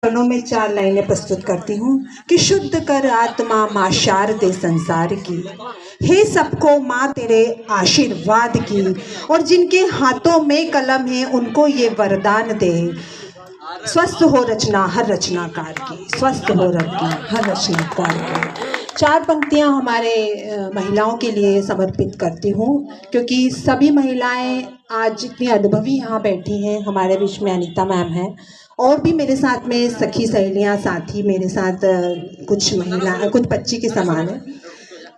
चरणों में 4 लाइनें प्रस्तुत करती हूँ कि शुद्ध कर आत्मा माँ शारदे संसार की, हे सबको माँ तेरे आशीर्वाद की, और जिनके हाथों में कलम है उनको ये वरदान दे, स्वस्थ हो रचना हर रचनाकार की, स्वस्थ हो रचना हर रचनाकार की। 4 पंक्तियाँ हमारे महिलाओं के लिए समर्पित करती हूँ, क्योंकि सभी महिलाएं आज इतनी अनुभवी यहाँ बैठी हैं। हमारे बीच में अनीता मैम हैं और भी मेरे साथ में सखी सहेलियाँ साथी मेरे साथ कुछ महिला कुछ बच्ची के समान है।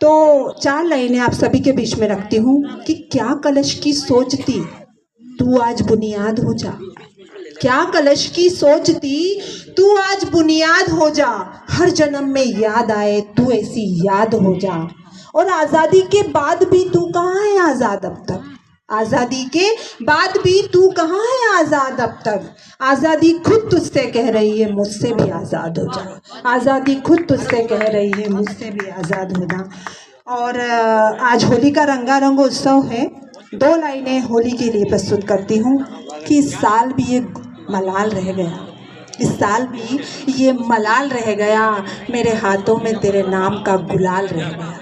तो 4 लाइनें आप सभी के बीच में रखती हूँ कि क्या कलश की सोचती तू आज बुनियाद हो जा, क्या कलश की सोचती तू आज बुनियाद हो जा, हर जन्म में याद आए तू ऐसी याद हो जा, और आज़ादी के बाद भी तू कहाँ है आज़ाद अब तक, आज़ादी के बाद भी तू कहाँ है आज़ाद अब तक, आज़ादी खुद तुझसे कह रही है मुझसे भी आज़ाद हो जा, आज़ादी खुद तुझसे कह रही है मुझसे भी आज़ाद हो जा। और आज होली का रंगारंग उत्सव है। 2 लाइनें होली के लिए प्रस्तुत करती हूँ कि इस साल भी ये मलाल रह गया, इस साल भी ये मलाल रह गया, मेरे हाथों में तेरे नाम का गुलाल रह गया,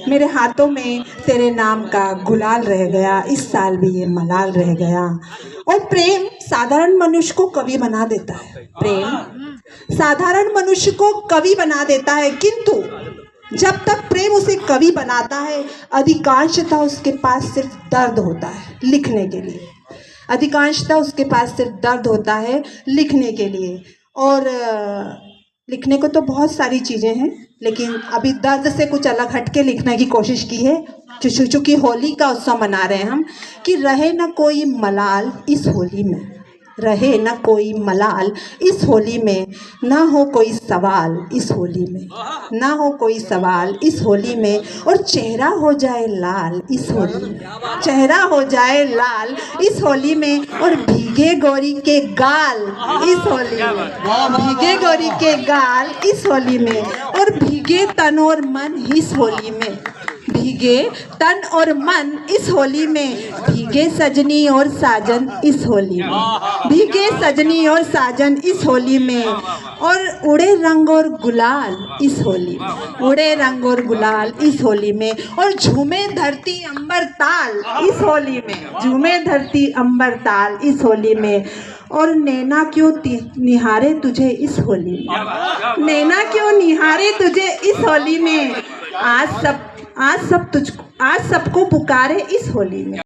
मेरे हाथों में तेरे नाम का गुलाल रह गया, इस साल भी ये मलाल रह गया। और प्रेम साधारण मनुष्य को कवि बना देता है, प्रेम साधारण मनुष्य को कवि बना देता है, किंतु जब तक प्रेम उसे कवि बनाता है अधिकांशतः उसके पास सिर्फ दर्द होता है लिखने के लिए, अधिकांशतः उसके पास सिर्फ दर्द होता है लिखने के लिए। और लिखने को तो बहुत सारी चीज़ें हैं, लेकिन अभी दर्द से कुछ अलग हटके लिखने की कोशिश की है। चूँकि होली का उत्सव मना रहे हैं हम, कि रहे न कोई मलाल इस होली में, रहे न कोई मलाल इस होली में, ना हो कोई सवाल इस होली में, ना हो कोई सवाल इस होली में, और चेहरा हो जाए लाल इस होली में, चेहरा हो जाए लाल इस होली में, और भीगे गोरी के गाल इस होली में, भीगे गोरी के गाल इस होली में, और भीगे तन और मन इस होली में, भीगे तन और मन इस होली में, भीगे सजनी और साजन इस होली में, भीगे सजनी और साजन इस होली में, और उड़े रंग और गुलाल इस होली में, उड़े रंग और गुलाल इस होली में, और झूमे धरती अंबर ताल इस होली में, झूमे धरती अंबर ताल इस होली में, और नैना क्यों निहारे तुझे इस होली में, नैना क्यों निहारे तुझे इस होली में, आज सबको पुकारे इस होली में।